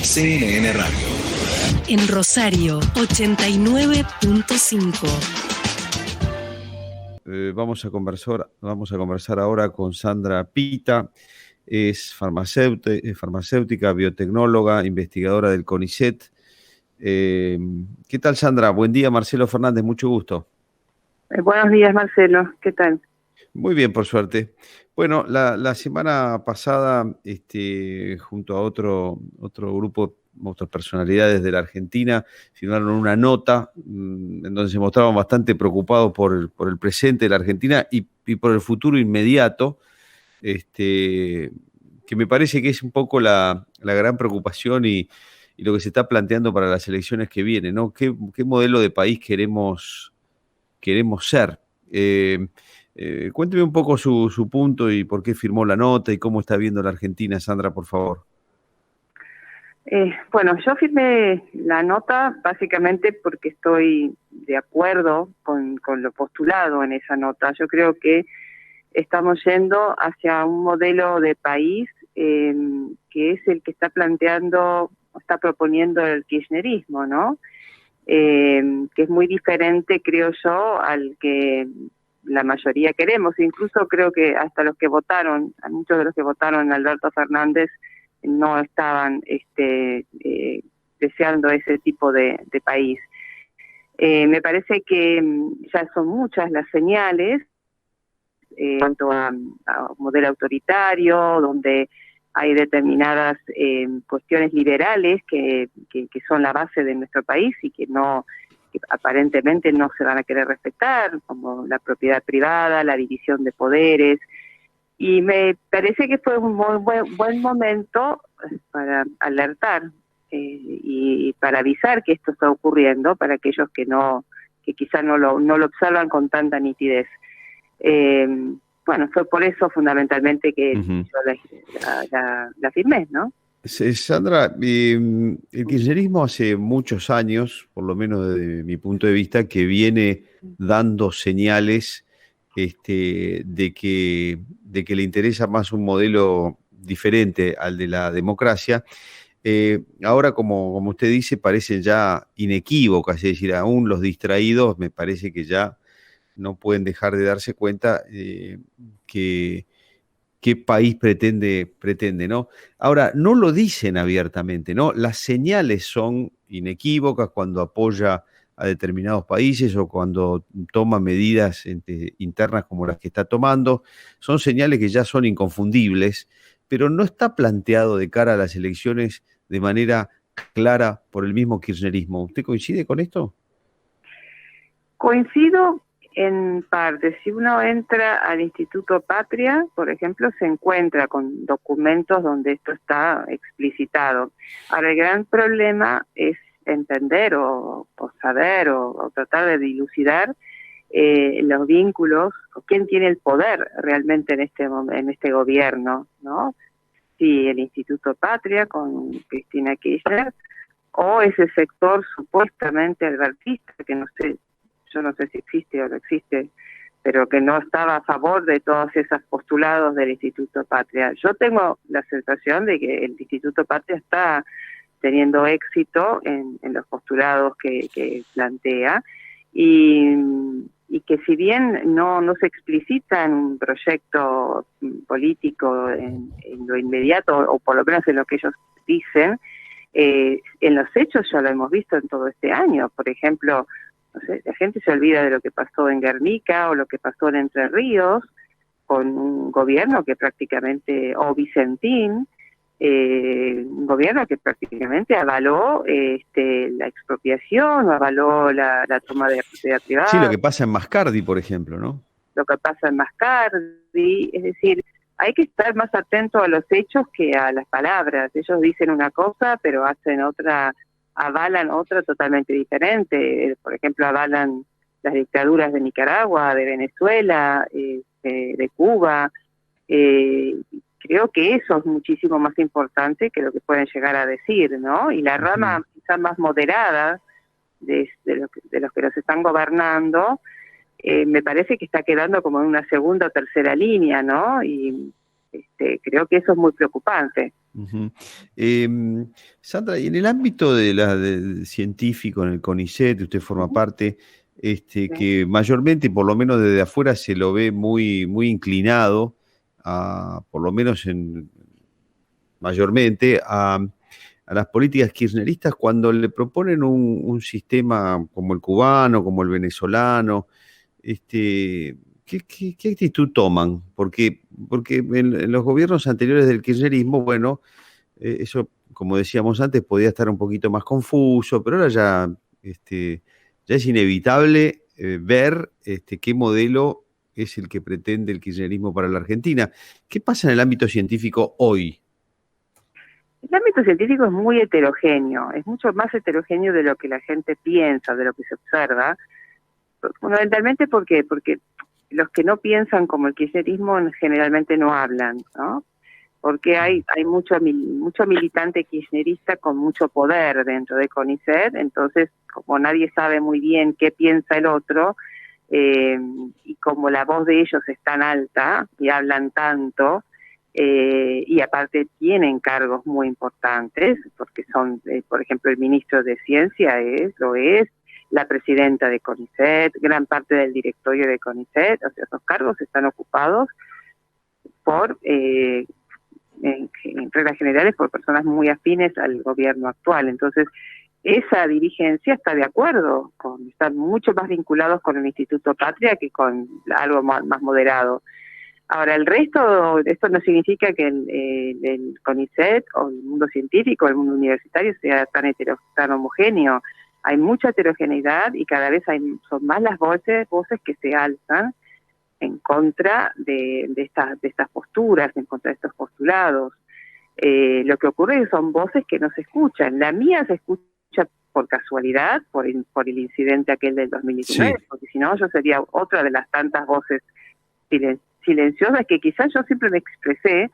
CNN Radio. En Rosario, 89.5. Vamos a conversar ahora con Sandra Pita. Es farmacéutica, biotecnóloga, investigadora del CONICET. ¿Qué tal, Sandra? Buen día, Marcelo Fernández, mucho gusto. Buenos días, Marcelo. ¿Qué tal? Muy bien, por suerte. Bueno, la semana pasada, junto a otro grupo, otras personalidades de la Argentina, firmaron una nota en donde se mostraban bastante preocupados por el presente de la Argentina y por el futuro inmediato, que me parece que es un poco la gran preocupación y lo que se está planteando para las elecciones que vienen, ¿no? ¿Qué modelo de país queremos ser? Cuénteme un poco su punto y por qué firmó la nota y cómo está viendo la Argentina, Sandra, por favor. Bueno, yo firmé la nota básicamente porque estoy de acuerdo con lo postulado en esa nota. Yo creo que estamos yendo hacia un modelo de país que es el que está proponiendo el kirchnerismo, ¿no? Que es muy diferente, creo yo, al que la mayoría queremos. Incluso creo que hasta a muchos de los que votaron a Alberto Fernández no estaban deseando ese tipo de país. Me parece que ya son muchas las señales en cuanto a modelo autoritario, donde hay determinadas cuestiones liberales que son la base de nuestro país y que aparentemente no se van a querer respetar, como la propiedad privada, la división de poderes. Y me parece que fue un muy buen momento para alertar y para avisar que esto está ocurriendo para aquellos que quizá no lo observan con tanta nitidez. Bueno, fue por eso fundamentalmente que yo la firmé, ¿no? Sandra, el kirchnerismo hace muchos años, por lo menos desde mi punto de vista, que viene dando señales de que le interesa más un modelo diferente al de la democracia. Ahora, como usted dice, parecen ya inequívocas, es decir, aún los distraídos me parece que ya no pueden dejar de darse cuenta qué país pretende, ¿no? Ahora, no lo dicen abiertamente, ¿no? Las señales son inequívocas cuando apoya a determinados países o cuando toma medidas internas como las que está tomando. Son señales que ya son inconfundibles, pero no está planteado de cara a las elecciones de manera clara por el mismo kirchnerismo. ¿Usted coincide con esto? Coincido en parte. Si uno entra al Instituto Patria, por ejemplo, se encuentra con documentos donde esto está explicitado. Ahora, el gran problema es entender o saber o tratar de dilucidar los vínculos, o quién tiene el poder realmente en este gobierno, ¿no? Si el Instituto Patria con Cristina Kirchner o ese sector supuestamente albertista, que no sé, yo no sé si existe o no existe, pero que no estaba a favor de todos esos postulados del Instituto Patria. Yo tengo la sensación de que el Instituto Patria está teniendo éxito en los postulados que plantea y que si bien no se explicita en un proyecto político en lo inmediato, o por lo menos en lo que ellos dicen, en los hechos ya lo hemos visto en todo este año. Por ejemplo, no sé, la gente se olvida de lo que pasó en Guernica o lo que pasó en Entre Ríos, con un gobierno que prácticamente, o Vicentín, un gobierno que prácticamente avaló la expropiación, o avaló la toma de propiedad privada. Sí, lo que pasa en Mascardi, por ejemplo, ¿no? Lo que pasa en Mascardi, es decir, hay que estar más atento a los hechos que a las palabras. Ellos dicen una cosa, pero hacen otra, avalan otra totalmente diferente. Por ejemplo, avalan las dictaduras de Nicaragua, de Venezuela, de Cuba. Creo que eso es muchísimo más importante que lo que pueden llegar a decir, ¿no? Y la rama quizá más moderada de los que los están gobernando, me parece que está quedando como en una segunda o tercera línea, ¿no? Y Creo que eso es muy preocupante. Uh-huh. Sandra, y en el ámbito del científico, en el CONICET, usted forma parte, Sí. que mayormente, por lo menos desde afuera, se lo ve muy, muy inclinado, por lo menos mayormente, a las políticas kirchneristas cuando le proponen un sistema como el cubano, como el venezolano. ¿Qué actitud toman? Porque en los gobiernos anteriores del kirchnerismo, bueno, eso, como decíamos antes, podía estar un poquito más confuso, pero ahora ya es inevitable ver qué modelo es el que pretende el kirchnerismo para la Argentina. ¿Qué pasa en el ámbito científico hoy? El ámbito científico es muy heterogéneo, es mucho más heterogéneo de lo que la gente piensa, de lo que se observa. Fundamentalmente, ¿por qué? Porque los que no piensan como el kirchnerismo generalmente no hablan, ¿no? Porque hay mucho militante kirchnerista con mucho poder dentro de CONICET, entonces como nadie sabe muy bien qué piensa el otro, y como la voz de ellos es tan alta y hablan tanto, y aparte tienen cargos muy importantes, porque son, por ejemplo, el ministro de Ciencia lo es, la presidenta de CONICET, gran parte del directorio de CONICET, o sea, esos cargos están ocupados por, en reglas generales, por personas muy afines al gobierno actual. Entonces, esa dirigencia está de acuerdo, están mucho más vinculados con el Instituto Patria que con algo más moderado. Ahora, el resto, esto no significa que el CONICET o el mundo científico, el mundo universitario sea tan homogéneo. Hay mucha heterogeneidad y cada vez son más las voces que se alzan en contra de estas posturas, en contra de estos postulados. Lo que ocurre es que son voces que no se escuchan. La mía se escucha por casualidad, por el incidente aquel del 2019, sí, porque si no yo sería otra de las tantas voces silenciosas que quizás yo siempre me expresé,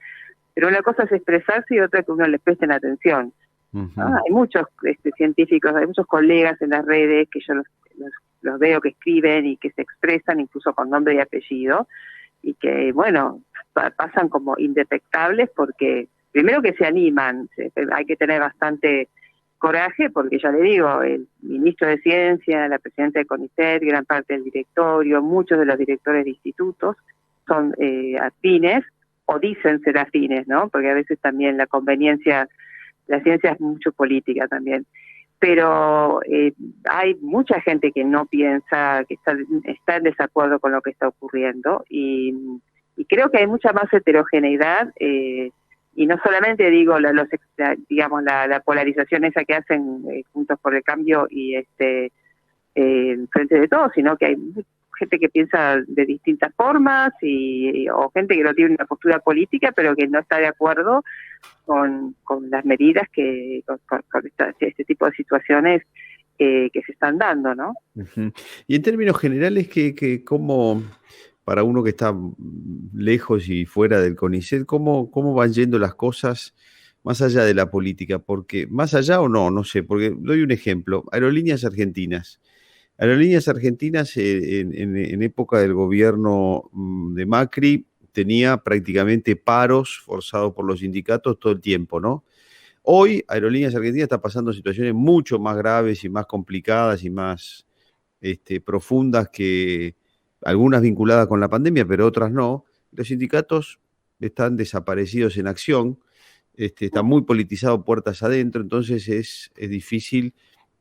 pero una cosa es expresarse y otra que uno le presten atención. Uh-huh. Hay muchos científicos, hay muchos colegas en las redes que yo los veo que escriben y que se expresan incluso con nombre y apellido, y que, bueno, pasan como indetectables porque, primero que se animan, hay que tener bastante coraje porque, ya le digo, el ministro de Ciencia, la presidenta de CONICET, gran parte del directorio, muchos de los directores de institutos son afines o dicen ser afines, ¿no? Porque a veces también la ciencia es mucho política también. Pero hay mucha gente que no piensa, que está en desacuerdo con lo que está ocurriendo y creo que hay mucha más heterogeneidad y no solamente digo la polarización esa que hacen Juntos por el Cambio y Frente de Todos, sino que hay gente que piensa de distintas formas o gente que no tiene una postura política pero que no está de acuerdo con las medidas con este tipo de situaciones que se están dando, ¿no? Uh-huh. Y en términos generales, ¿cómo, para uno que está lejos y fuera del CONICET, cómo van yendo las cosas más allá de la política? Porque, más allá o no sé, porque doy un ejemplo, Aerolíneas Argentinas, en época del gobierno de Macri, tenía prácticamente paros forzados por los sindicatos todo el tiempo, ¿no? Hoy Aerolíneas Argentinas está pasando situaciones mucho más graves y más complicadas y más profundas, que algunas vinculadas con la pandemia, pero otras no. Los sindicatos están desaparecidos en acción, están muy politizados puertas adentro, entonces es difícil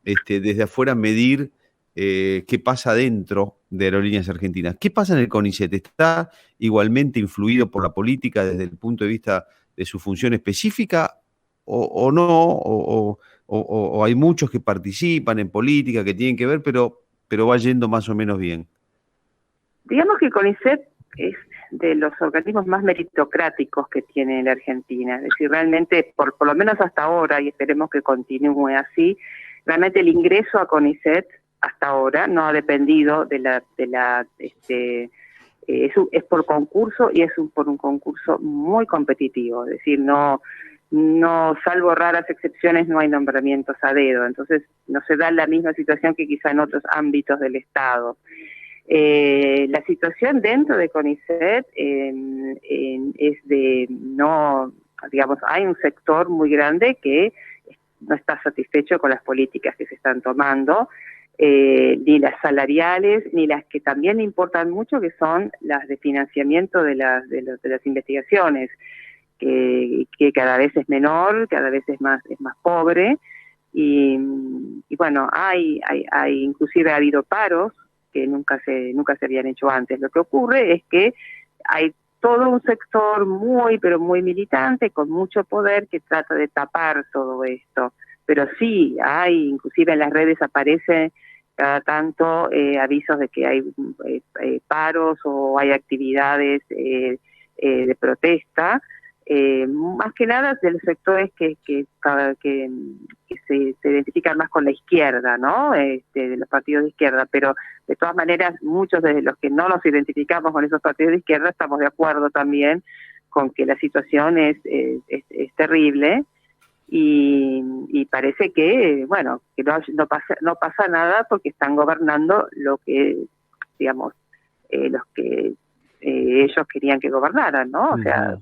desde afuera medir qué pasa dentro de Aerolíneas Argentinas. ¿Qué pasa en el CONICET? ¿Está igualmente influido por la política desde el punto de vista de su función específica o no? ¿O hay muchos que participan en política, que tienen que ver, pero va yendo más o menos bien? Digamos que el CONICET es de los organismos más meritocráticos que tiene la Argentina. Es decir, realmente, por lo menos hasta ahora, y esperemos que continúe así, realmente el ingreso a CONICET hasta ahora no ha dependido es por concurso y es por un concurso muy competitivo, es decir, no salvo raras excepciones no hay nombramientos a dedo, entonces no se da la misma situación que quizá en otros ámbitos del Estado. La situación dentro de CONICET es de no, digamos, hay un sector muy grande que no está satisfecho con las políticas que se están tomando, ni las salariales, ni las que también importan mucho, que son las de financiamiento de las investigaciones, que cada vez es menor, cada vez es más pobre, y bueno, inclusive ha habido paros que nunca se habían hecho antes. Lo que ocurre es que hay todo un sector pero muy militante, con mucho poder, que trata de tapar todo esto. Pero sí, inclusive en las redes aparece cada tanto avisos de que hay paros o hay actividades de protesta, más que nada de los sectores que se identifican más con la izquierda, ¿no? De los partidos de izquierda, pero de todas maneras muchos de los que no nos identificamos con esos partidos de izquierda estamos de acuerdo también con que la situación es terrible, y parece que, bueno, que no pasa nada porque están gobernando lo que, digamos, los que ellos querían que gobernaran, ¿no? O sea,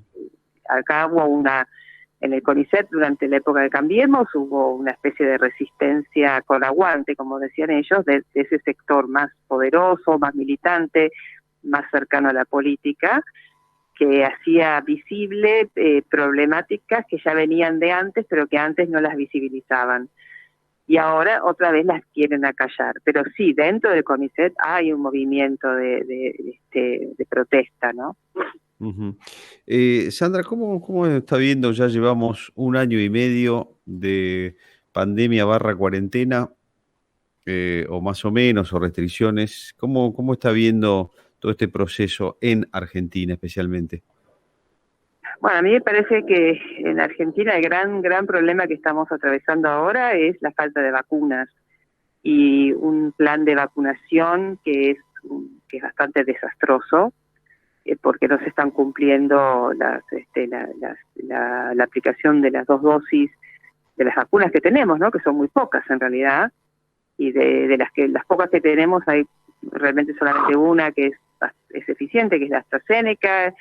acá hubo en el CONICET durante la época de Cambiemos hubo una especie de resistencia con aguante, como decían ellos, de ese sector más poderoso, más militante, más cercano a la política, que hacía visible problemáticas que ya venían de antes, pero que antes no las visibilizaban. Y ahora otra vez las quieren acallar. Pero sí, dentro del CONICET hay un movimiento de protesta, ¿no? Sandra, ¿cómo está viendo? Ya llevamos 1 año y medio de pandemia / cuarentena, o más o menos, o restricciones. ¿Cómo está viendo todo este proceso en Argentina especialmente? Bueno, a mí me parece que en Argentina el gran problema que estamos atravesando ahora es la falta de vacunas y un plan de vacunación que es bastante desastroso, porque no se están cumpliendo la aplicación de las 2 dosis de las vacunas que tenemos, ¿no? Que son muy pocas en realidad, y de las pocas que tenemos hay realmente solamente una que es eficiente, que es la AstraZeneca.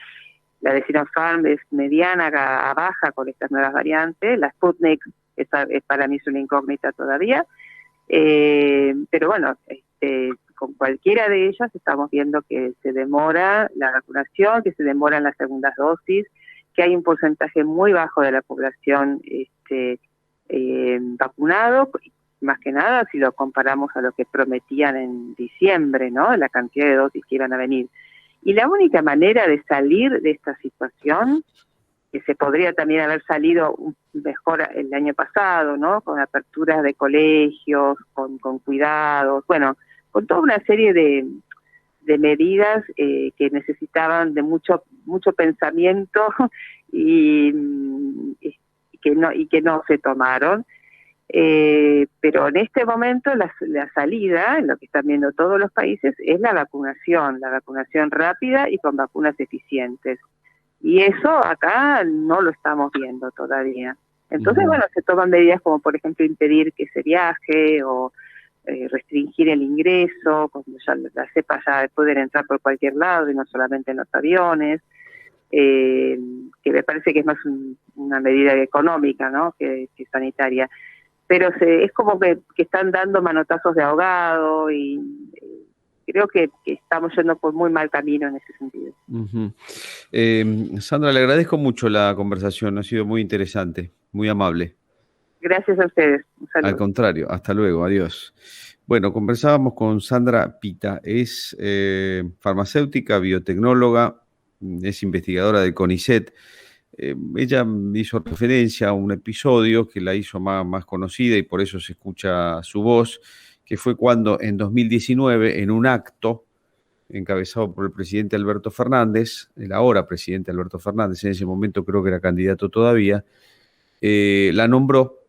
La de Sinopharm es mediana a baja con estas nuevas variantes. La Sputnik para mí es una incógnita todavía. Pero bueno, con cualquiera de ellas estamos viendo que se demora la vacunación, que se demoran las segundas dosis, que hay un porcentaje muy bajo de la población vacunado, más que nada si lo comparamos a lo que prometían en diciembre, ¿no? La cantidad de dosis que iban a venir. Y la única manera de salir de esta situación, que se podría también haber salido mejor el año pasado, ¿no? Con aperturas de colegios, con cuidados, bueno, con toda una serie de medidas que necesitaban de mucho pensamiento y que no se tomaron. Pero en este momento la salida, lo que están viendo todos los países, es la vacunación rápida y con vacunas eficientes. Y eso acá no lo estamos viendo todavía. Entonces, bueno, se toman medidas como, por ejemplo, impedir que se viaje o restringir el ingreso, cuando ya la cepa ya pueden entrar por cualquier lado y no solamente en los aviones, que me parece que es más una medida económica, ¿no? que sanitaria. Pero es como que están dando manotazos de ahogado y creo que estamos yendo por muy mal camino en ese sentido. Sandra, le agradezco mucho la conversación, ha sido muy interesante, muy amable. Gracias a ustedes. Un saludo. Al contrario, hasta luego, adiós. Bueno, conversábamos con Sandra Pita, es farmacéutica, biotecnóloga, es investigadora del CONICET. Ella hizo referencia a un episodio que la hizo más conocida y por eso se escucha su voz, que fue cuando en 2019, en un acto encabezado por el presidente Alberto Fernández, el ahora presidente Alberto Fernández, en ese momento creo que era candidato todavía, la nombró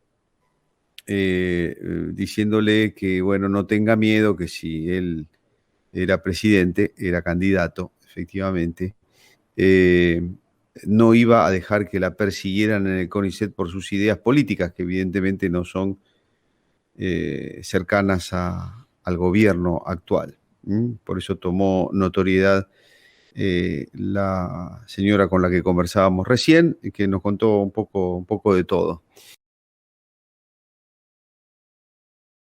diciéndole que, bueno, no tenga miedo, que si él era presidente, era candidato, efectivamente, no iba a dejar que la persiguieran en el CONICET por sus ideas políticas, que evidentemente no son cercanas al gobierno actual. Por eso tomó notoriedad la señora con la que conversábamos recién, que nos contó un poco de todo.